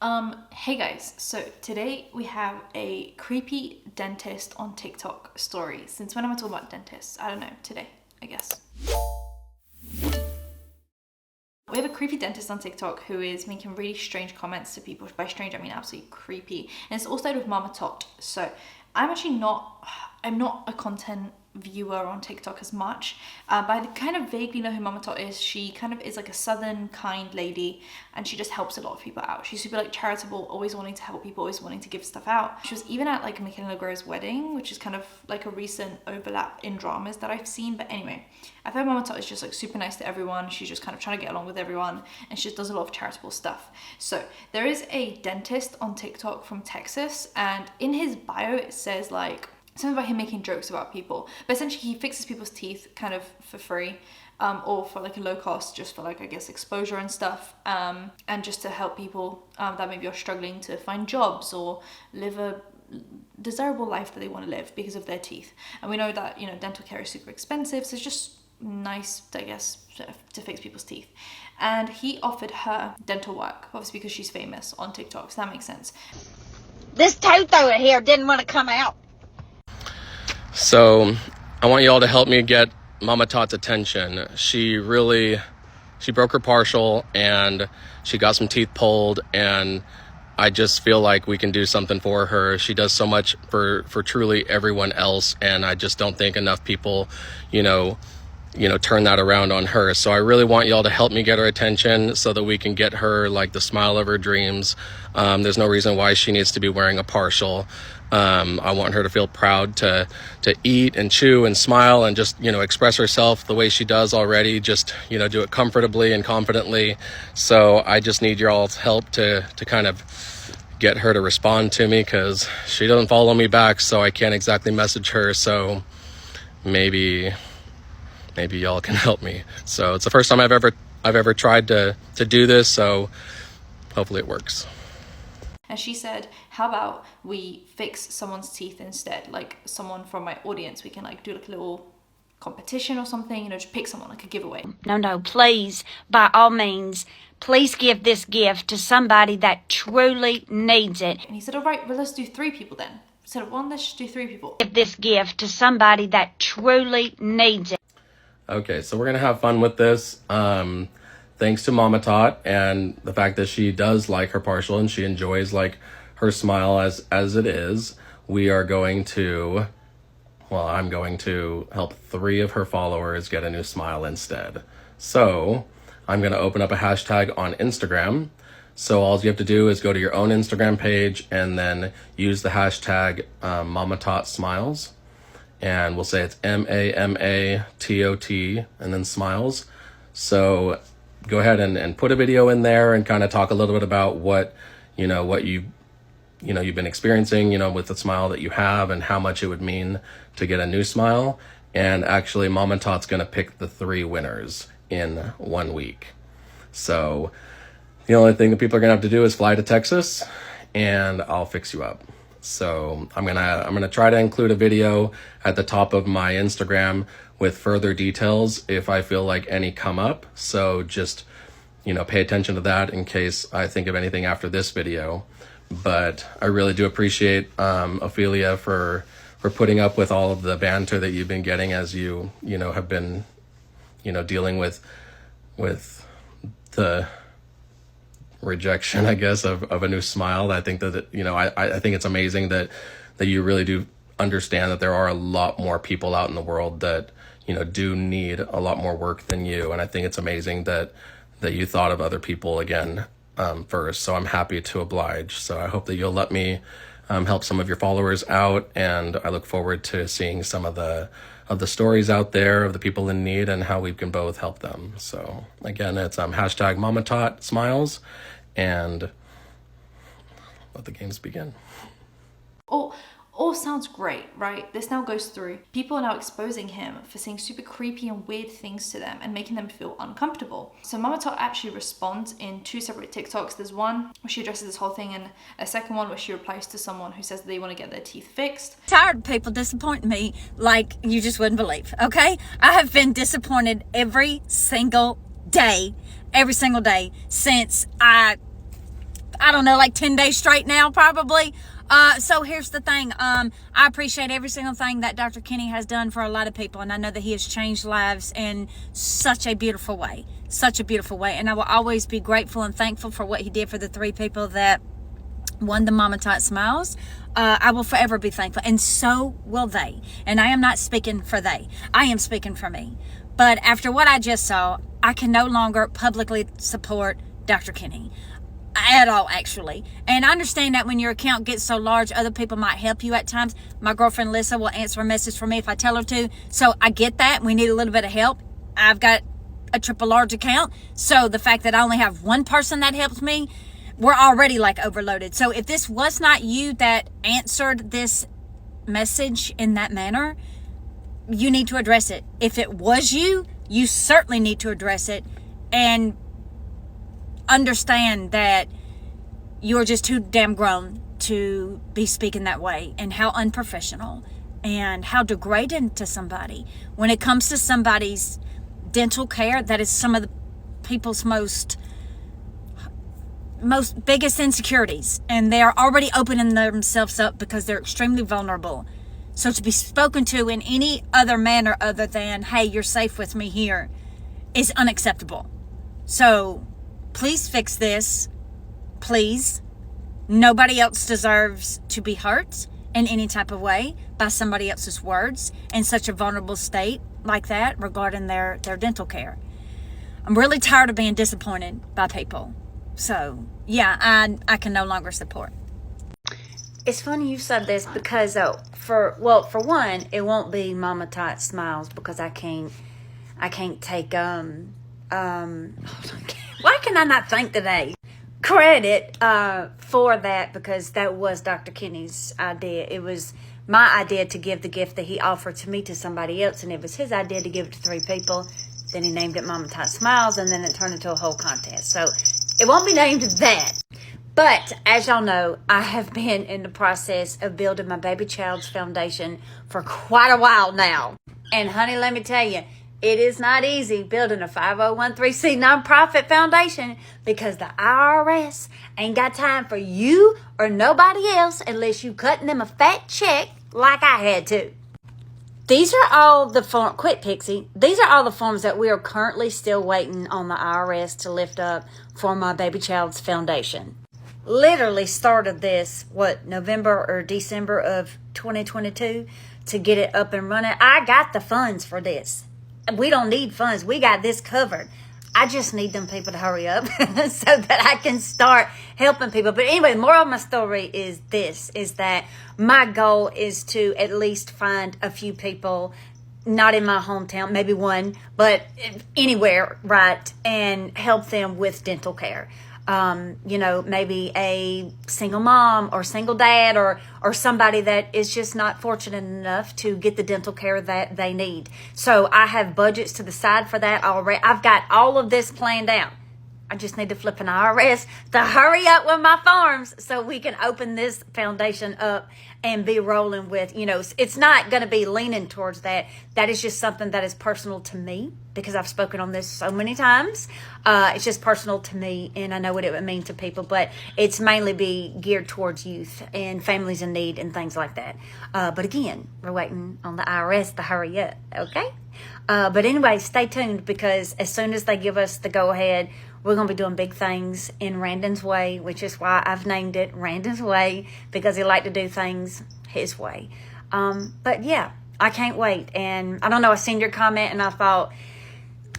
Hey guys, so today we have a creepy dentist on TikTok story. Since when am I talking about dentists? I don't know, today, I guess. We have a creepy dentist on TikTok who is making really strange comments to people. By strange, I mean absolutely creepy. And it's all started with MamaTot. So I'm not a content viewer on TikTok as much, but I kind of vaguely know who MamaTot is. She kind of is like a southern kind lady, and she just helps a lot of people out. She's super like charitable, always wanting to help people, always wanting to give stuff out. She was even at like Michaela Grove's wedding, which is kind of like a recent overlap in dramas that I've seen. But anyway, I've heard MamaTot is just like super nice to everyone. She's just kind of trying to get along with everyone, and she just does a lot of charitable stuff. So there is a dentist on TikTok from Texas, and in his bio it says like something about him making jokes about people, but essentially he fixes people's teeth kind of for free, or for like a low cost, just for like, I guess, exposure and stuff, and just to help people that maybe are struggling to find jobs or live a desirable life that they want to live because of their teeth. And we know that, you know, dental care is super expensive, so it's just nice, I guess, to fix people's teeth. And he offered her dental work, obviously because she's famous on TikTok, so that makes sense. This tooth over here didn't want to come out. So I want you all to help me get MamaTot's attention. She broke her partial and she got some teeth pulled, and I just feel like we can do something for her. She does so much for truly everyone else, and I just don't think enough people, turn that around on her. So I really want y'all to help me get her attention so that we can get her like the smile of her dreams. There's no reason why she needs to be wearing a partial. I want her to feel proud to eat and chew and smile and just, express herself the way she does already. Just, do it comfortably and confidently. So I just need your all's help to kind of get her to respond to me, because she doesn't follow me back, so I can't exactly message her. So maybe y'all can help me. So it's the first time I've ever tried to do this, so hopefully it works. And she said, how about we fix someone's teeth instead? Like someone from my audience, we can like do like a little competition or something, just pick someone, like a giveaway. No, please, by all means, please give this gift to somebody that truly needs it. And he said, all right, well, let's do 3 people then. Instead of 1, let's just do 3 people. Give this gift to somebody that truly needs it. Okay, so we're gonna have fun with this. Thanks to MamaTot and the fact that she does like her partial and she enjoys like her smile as it is, I'm going to help 3 of her followers get a new smile instead. So I'm gonna open up a hashtag on Instagram. So all you have to do is go to your own Instagram page and then use the hashtag MamaTot Smiles. And we'll say it's MAMATOT and then smiles. So go ahead and put a video in there and kind of talk a little bit about what you've been experiencing, with the smile that you have and how much it would mean to get a new smile. And actually MamaTot's going to pick the 3 winners in 1 week. So the only thing that people are going to have to do is fly to Texas and I'll fix you up. So I'm gonna try to include a video at the top of my Instagram with further details if I feel like any come up. So just, pay attention to that in case I think of anything after this video. But I really do appreciate Ophelia for putting up with all of the banter that you've been getting as you have been, dealing with the rejection, I guess, of a new smile. I think that, I think it's amazing that you really do understand that there are a lot more people out in the world that, do need a lot more work than you. And I think it's amazing that you thought of other people again first. So I'm happy to oblige. So I hope that you'll let me help some of your followers out. And I look forward to seeing some of the stories out there of the people in need and how we can both help them. So again, it's hashtag MamaTot Smiles, and let the games begin. All sounds great, right? This now goes through. People are now exposing him for saying super creepy and weird things to them and making them feel uncomfortable. So MamaTot actually responds in 2 separate TikToks. There's one where she addresses this whole thing, and a second one where she replies to someone who says they want to get their teeth fixed. Tired of people disappointing me like you just wouldn't believe, okay? I have been disappointed every single day since I I don't know, like 10 days straight now, probably. So here's the thing. I appreciate every single thing that Dr. Kenny has done for a lot of people. And I know that he has changed lives in such a beautiful way. Such a beautiful way. And I will always be grateful and thankful for what he did for the 3 people that won the MamaTot Smiles. I will forever be thankful. And so will they. And I am not speaking for they. I am speaking for me. But after what I just saw, I can no longer publicly support Dr. Kenny. At all, actually. And I understand that when your account gets so large, other people might help you at times. My girlfriend Lissa will answer a message for me if I tell her to. So I get that. We need a little bit of help. I've got a triple large account. So the fact that I only have one person that helps me, we're already like overloaded. So if this was not you that answered this message in that manner, you need to address it. If it was you, you certainly need to address it and understand that you're just too damn grown to be speaking that way, and how unprofessional and how degrading to somebody. When it comes to somebody's dental care, that is some of the people's most biggest insecurities, and they are already opening themselves up because they're extremely vulnerable. So to be spoken to in any other manner other than, hey, you're safe with me here, is unacceptable. So please fix this. Please. Nobody else deserves to be hurt in any type of way by somebody else's words in such a vulnerable state like that regarding their dental care. I'm really tired of being disappointed by people. So, yeah, I can no longer support. It's funny you said this because, for one, it won't be MamaTot Smiles because I can't take, why can I not think today? Credit for that, because that was Dr. Kenny's idea. It was my idea to give the gift that he offered to me to somebody else, and it was his idea to give it to 3 people. Then he named it MamaTot Smiles, and then it turned into a whole contest. So it won't be named that. But as y'all know, I have been in the process of building my baby child's foundation for quite a while now. And honey, let me tell you, it is not easy building a 501c nonprofit foundation because the IRS ain't got time for you or nobody else unless you cutting them a fat check like I had to. These are all the forms, quit Pixie. These are all the forms that we are currently still waiting on the IRS to lift up for my baby child's foundation. Literally started this, November or December of 2022 to get it up and running. I got the funds for this. We don't need funds. We got this covered. I just need them people to hurry up so that I can start helping people. But anyway, the moral of my story is this, is that my goal is to at least find a few people, not in my hometown, maybe one, but anywhere, right, and help them with dental care. Maybe a single mom or single dad or somebody that is just not fortunate enough to get the dental care that they need. So I have budgets to the side for that already. I've got all of this planned out. I just need to flip an IRS to hurry up with my forms so we can open this foundation up and be rolling with, it's not going to be leaning towards that. That is just something that is personal to me because I've spoken on this so many times. It's just personal to me, and I know what it would mean to people, but it's mainly be geared towards youth and families in need and things like that. But again, we're waiting on the IRS to hurry up, okay? But anyway, stay tuned because as soon as they give us the go-ahead, we're going to be doing big things in Randon's Way, which is why I've named it Randon's Way, because he liked to do things his way. But yeah, I can't wait. And I don't know, I seen your comment and I thought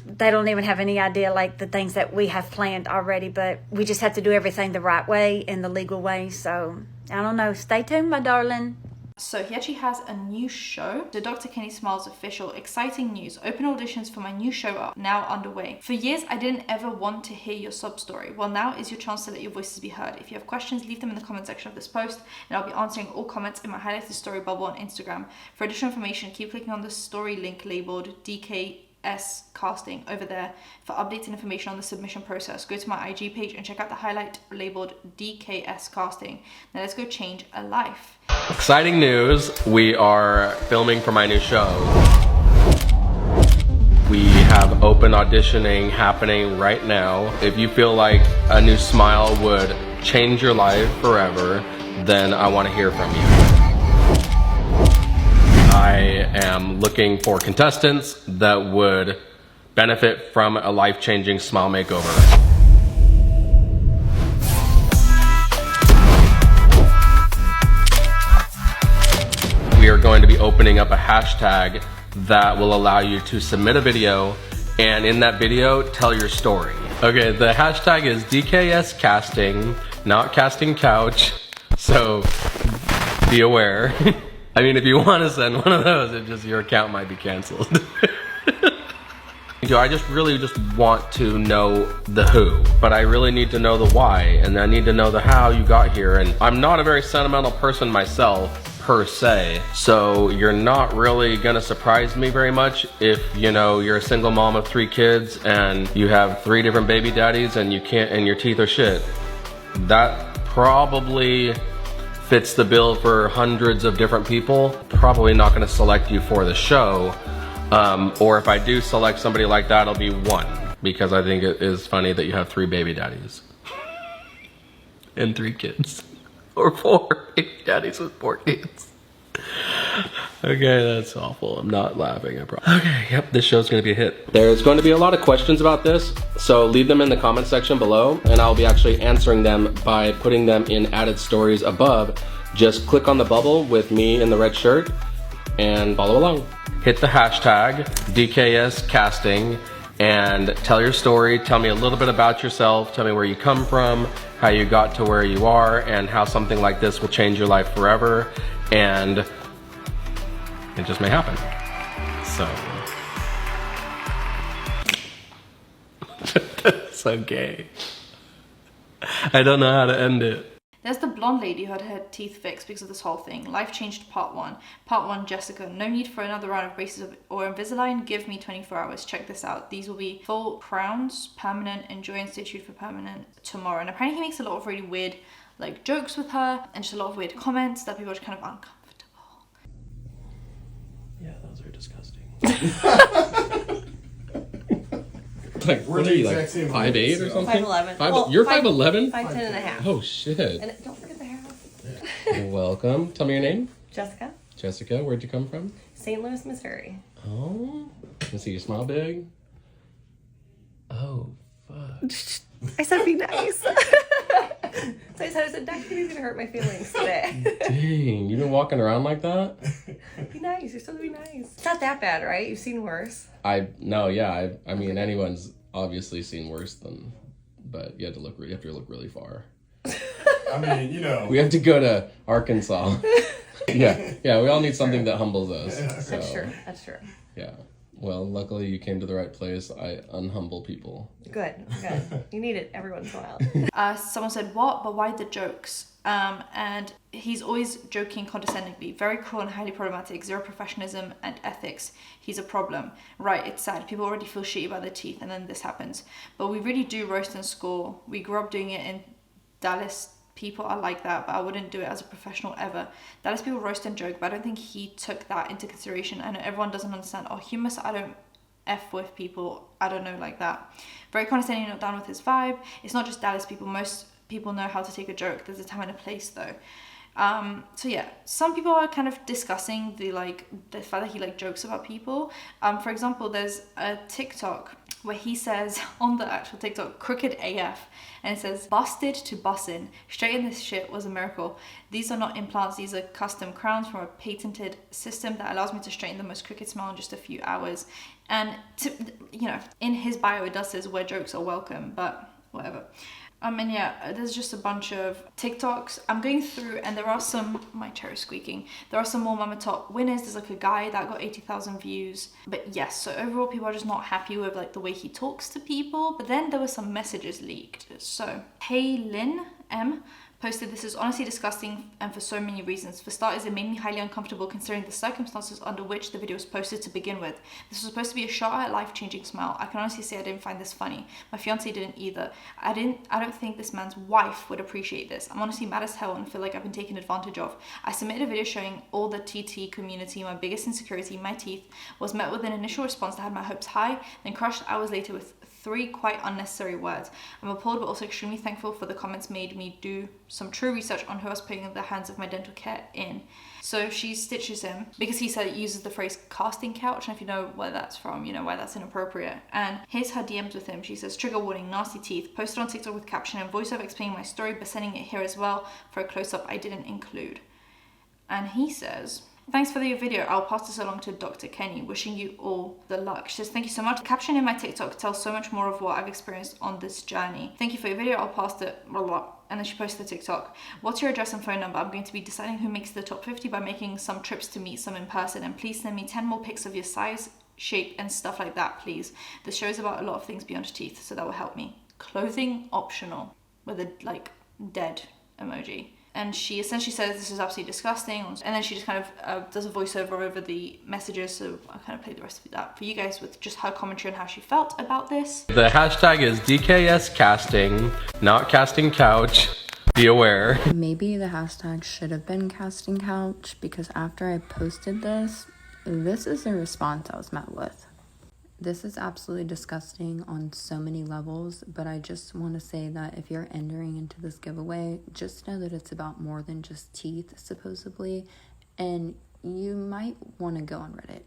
they don't even have any idea like the things that we have planned already, but we just have to do everything the right way, in the legal way. So I don't know. Stay tuned, my darling. So he actually has a new show, the Dr. Kenny Smiles official. Exciting news. Open auditions for my new show are now underway. For years, I didn't ever want to hear your sob story. Well, now is your chance to let your voices be heard. If you have questions, leave them in the comment section of this post, and I'll be answering all comments in my highlighted story bubble on Instagram. For additional information, keep clicking on the story link labeled DKS casting over there for updates and information on the submission process. Go to my IG page and check out the highlight labeled DKS casting. Now let's go change a life. Exciting news. We are filming for my new show. We have open auditioning happening right now. If you feel like a new smile would change your life forever, then I want to hear from you. I am looking for contestants that would benefit from a life-changing smile makeover. We are going to be opening up a hashtag that will allow you to submit a video, and in that video, tell your story. Okay, the hashtag is DKS casting, not casting couch, so be aware. I mean, if you want to send one of those, it just, your account might be canceled. I really just want to know the who, but I really need to know the why, and I need to know the how you got here. And I'm not a very sentimental person myself, per se, so you're not really gonna surprise me very much if, you know, you're a single mom of 3 kids and you have 3 different baby daddies and your teeth are shit. That probably fits the bill for hundreds of different people. Probably not gonna select you for the show. Or if I do select somebody like that, it'll be 1, because I think it is funny that you have 3 baby daddies and 3 kids, or 4 baby daddies with 4 kids. Okay, that's awful. I'm not laughing, I promise. Okay, yep, this show's gonna be a hit. There's going to be a lot of questions about this, so leave them in the comment section below, and I'll be actually answering them by putting them in added stories above. Just click on the bubble with me in the red shirt and follow along. Hit the hashtag DKS casting and tell your story. Tell me a little bit about yourself. Tell me where you come from, how you got to where you are, and how something like this will change your life forever. And it just may happen. So. So gay. I don't know how to end it. There's the blonde lady who had her teeth fixed because of this whole thing. Life changed part 1. Part 1, Jessica. No need for another round of braces or Invisalign. Give me 24 hours. Check this out. These will be full crowns, permanent. Enjoy and stay tuned for permanent tomorrow. And apparently he makes a lot of really weird like jokes with her and just a lot of weird comments that people are just kind of uncomfortable. Yeah, those are disgusting. Like, what are you, like 5'8" or something? 5'11". You're 5'11"? 5'10" and a half. Oh shit. And don't forget the hair. Welcome. Tell me your name. Jessica. Jessica, where'd you come from? St. Louis, Missouri. Oh. Let's see, you smile big. Oh, fuck. I said be nice. So I said, Dr. Kitty's gonna hurt my feelings today. Dang, you've been walking around like that? Be nice. You're supposed to be nice. It's not that bad, right? You've seen worse. I mean, anyone's obviously seen worse than, but you have to look really far. I mean, you know. We have to go to Arkansas. Yeah, we all need something that humbles us. So, That's true. Yeah. Well, luckily you came to the right place. I unhumble people. Good. You need it every once in a while. Someone said, what? But why the jokes? And he's always joking condescendingly. Very cruel and highly problematic. Zero professionalism and ethics. He's a problem. Right, it's sad. People already feel shitty about their teeth and then this happens. But we really do roast and score. We grew up doing it in Dallas. People are like that, but I wouldn't do it as a professional ever. Dallas people roast and joke, but I don't think he took that into consideration. I know everyone doesn't understand our humor, so I don't F with people, I don't know, like that. Very condescending, not down with his vibe. It's not just Dallas people. Most people know how to take a joke. There's a time and a place though. So yeah, some people are kind of discussing the fact that he jokes about people. For example, there's a TikTok where he says on the actual TikTok, crooked AF, and it says, busted to bussin'. Straighten this shit was a miracle. These are not implants, these are custom crowns from a patented system that allows me to straighten the most crooked smile in just a few hours. And in his bio it does says where jokes are welcome, but whatever. And yeah, there's just a bunch of TikToks. I'm going through and there are some, my chair is squeaking. There are some more MamaTot winners. There's a guy that got 80,000 views. But yes, so overall people are just not happy with the way he talks to people. But then there were some messages leaked. So, Hey Lynn M posted, this is honestly disgusting and for so many reasons. For starters, it made me highly uncomfortable considering the circumstances under which the video was posted to begin with. This was supposed to be a shot at a life-changing smile. I can honestly say I didn't find this funny. My fiance didn't either. I don't think this man's wife would appreciate this. I'm honestly mad as hell and feel like I've been taken advantage of. I submitted a video showing all the TT community my biggest insecurity, my teeth, was met with an initial response that had my hopes high, then crushed hours later with 3 quite unnecessary words. I'm appalled but also extremely thankful for the comments made me do some true research on who I was putting in the hands of my dental care in. So she stitches him because he said it uses the phrase casting couch, and if you know where that's from, you know why that's inappropriate. And here's her DMs with him. She says, trigger warning, nasty teeth, posted on TikTok with caption and voiceover explaining my story, but sending it here as well for a close-up I didn't include. And he says, thanks for your video. I'll pass this along to Dr. Kenny. Wishing you all the luck. She says, thank you so much. The caption in my TikTok tells so much more of what I've experienced on this journey. Thank you for your video. I'll pass it. Blah, blah. And then she posted the TikTok. What's your address and phone number? I'm going to be deciding who makes the top 50 by making some trips to meet some in person. And please send me 10 more pics of your size, shape, and stuff like that, please. The show is about a lot of things beyond teeth, so that will help me. Clothing optional with a dead emoji. And she essentially says this is absolutely disgusting, and then she just kind of does a voiceover over the messages, so I kind of played the rest of that for you guys with just her commentary on how she felt about this. The hashtag is DKS casting, not casting couch. Be aware. Maybe the hashtag should have been casting couch, because after I posted this is the response I was met with. This is absolutely disgusting on so many levels, but I just want to say that if you're entering into this giveaway, just know that it's about more than just teeth, supposedly, and you might want to go on Reddit.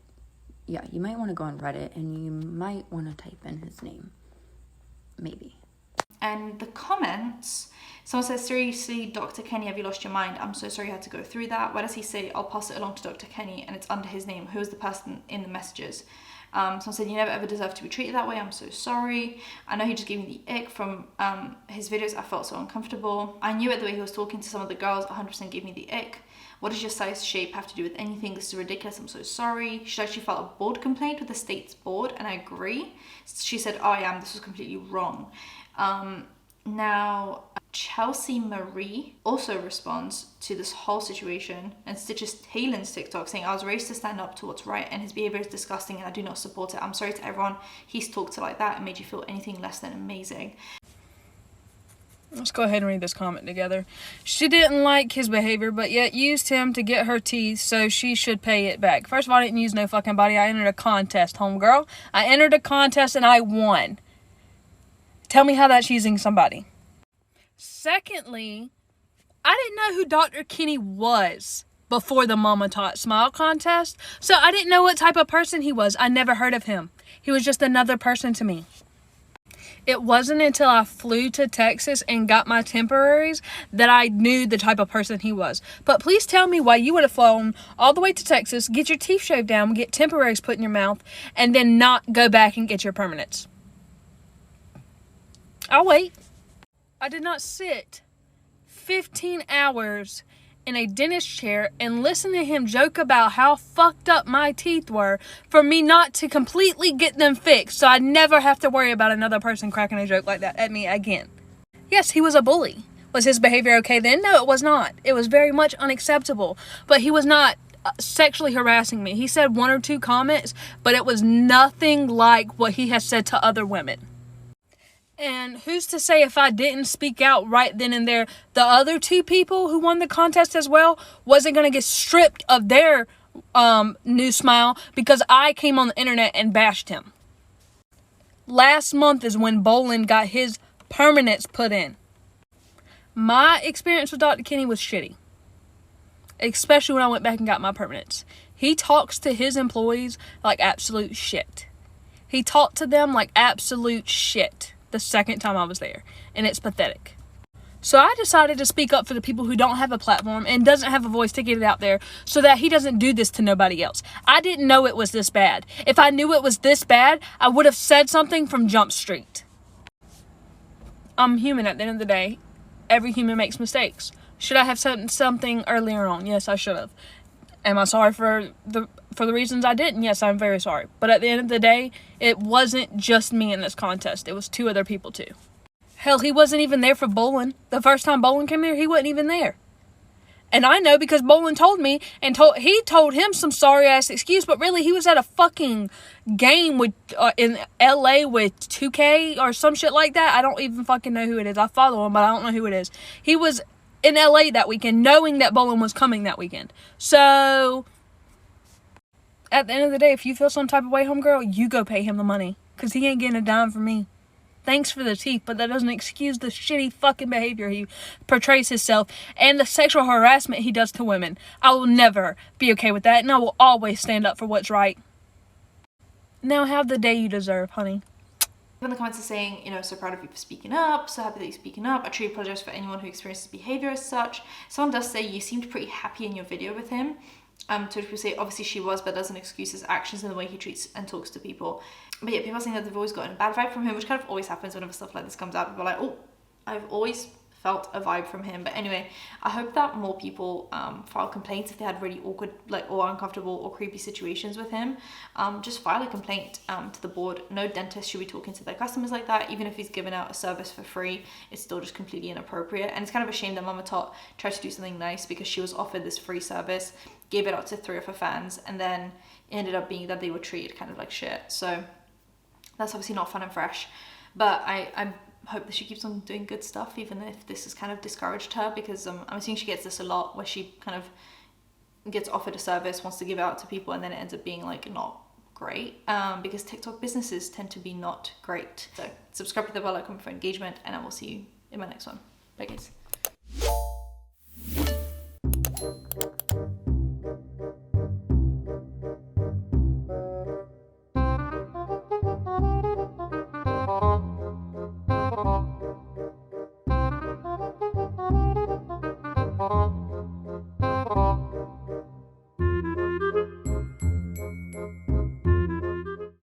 Yeah, you might want to go on Reddit, and you might want to type in his name. Maybe. And the comments, someone says, seriously, Dr. Kenny, have you lost your mind? I'm so sorry you had to go through that. Why does he say, I'll pass it along to Dr. Kenny, and it's under his name? Who is the person in the messages? Someone said, you never ever deserve to be treated that way. I'm so sorry. I know he just gave me the ick from his videos. I felt so uncomfortable. I knew it the way he was talking to some of the girls 100% gave me the ick. What does your size shape have to do with anything? This is ridiculous. I'm so sorry. She actually filed a board complaint with the state's board, and I agree. She said, oh, I am. This was completely wrong. Now, Chelsea Marie also responds to this whole situation and stitches Taylor's TikTok saying, I was raised to stand up to what's right and his behavior is disgusting and I do not support it. I'm sorry to everyone he's talked to like that and made you feel anything less than amazing. Let's go ahead and read this comment together. She didn't like his behavior, but yet used him to get her teeth, so she should pay it back. First of all, I didn't use no fucking body. I entered a contest, homegirl. I entered a contest and I won. Tell me how that's using somebody. Secondly, I didn't know who Dr. Kenny was before the MamaTot Smile Contest, so I didn't know what type of person he was. I never heard of him. He was just another person to me. It wasn't until I flew to Texas and got my temporaries that I knew the type of person he was. But please tell me why you would have flown all the way to Texas, get your teeth shaved down, get temporaries put in your mouth, and then not go back and get your permanents. I'll wait. I did not sit 15 hours in a dentist chair and listen to him joke about how fucked up my teeth were for me not to completely get them fixed, so I never have to worry about another person cracking a joke like that at me again. Yes, he was a bully. Was his behavior okay then? No, it was not. It was very much unacceptable, but he was not sexually harassing me. He said 1 or 2 comments, but it was nothing like what he has said to other women. And who's to say if I didn't speak out right then and there, the other 2 people who won the contest as well wasn't going to get stripped of their new smile because I came on the internet and bashed him. Last month is when Bolin got his permanents put in. My experience with Dr. Kenny was shitty. Especially when I went back and got my permanents. He talks to his employees like absolute shit. He talked to them like absolute shit the second time I was there, and it's pathetic. So I decided to speak up for the people who don't have a platform and doesn't have a voice to get it out there so that he doesn't do this to nobody else. I didn't know it was this bad. If I knew it was this bad, I would have said something from Jump Street. I'm human at the end of the day. Every human makes mistakes. Should I have said something earlier on? Yes, I should have. Am I sorry for the reasons I didn't? Yes, I'm very sorry. But at the end of the day, it wasn't just me in this contest. It was 2 other people too. Hell, he wasn't even there for Bolin. The first time Bolin came here, he wasn't even there. And I know because Bolin told me, and he told him some sorry ass excuse, but really he was at a fucking game with in LA with 2K or some shit like that. I don't even fucking know who it is. I follow him, but I don't know who it is. He was in LA that weekend, knowing that Bolin was coming that weekend. So, at the end of the day, if you feel some type of way, homegirl, you go pay him the money. Because he ain't getting a dime from me. thanks for the teeth, but that doesn't excuse the shitty fucking behavior he portrays himself and the sexual harassment he does to women. I will never be okay with that, and I will always stand up for what's right. Now have the day you deserve, honey. In the comments are saying, you know, so proud of you for speaking up, so happy that you're speaking up. I truly apologize for anyone who experiences behavior as such. Someone does say you seemed pretty happy in your video with him. So people say obviously she was, but doesn't excuse his actions and the way he treats and talks to people. But yeah, people are saying that they've always gotten a bad vibe from him, which kind of always happens whenever stuff like this comes out. People are like, oh, I've always felt a vibe from him. But anyway, I hope that more people file complaints if they had really awkward, like, or uncomfortable or creepy situations with him. Just file a complaint to the board. No dentist should be talking to their customers like that. Even if he's given out a service for free, it's still just completely inappropriate. And it's kind of a shame that MamaTot tried to do something nice because she was offered this free service, gave it out to 3 of her fans, and then it ended up being that they were treated kind of like shit. So that's obviously not fun and fresh. But I hope that she keeps on doing good stuff, even if this has kind of discouraged her, because I'm assuming she gets this a lot, where she kind of gets offered a service, wants to give it out to people, and then it ends up being like not great, because TikTok businesses tend to be not great. So subscribe to the bell icon for engagement, and I will see you in my next one. Bye guys.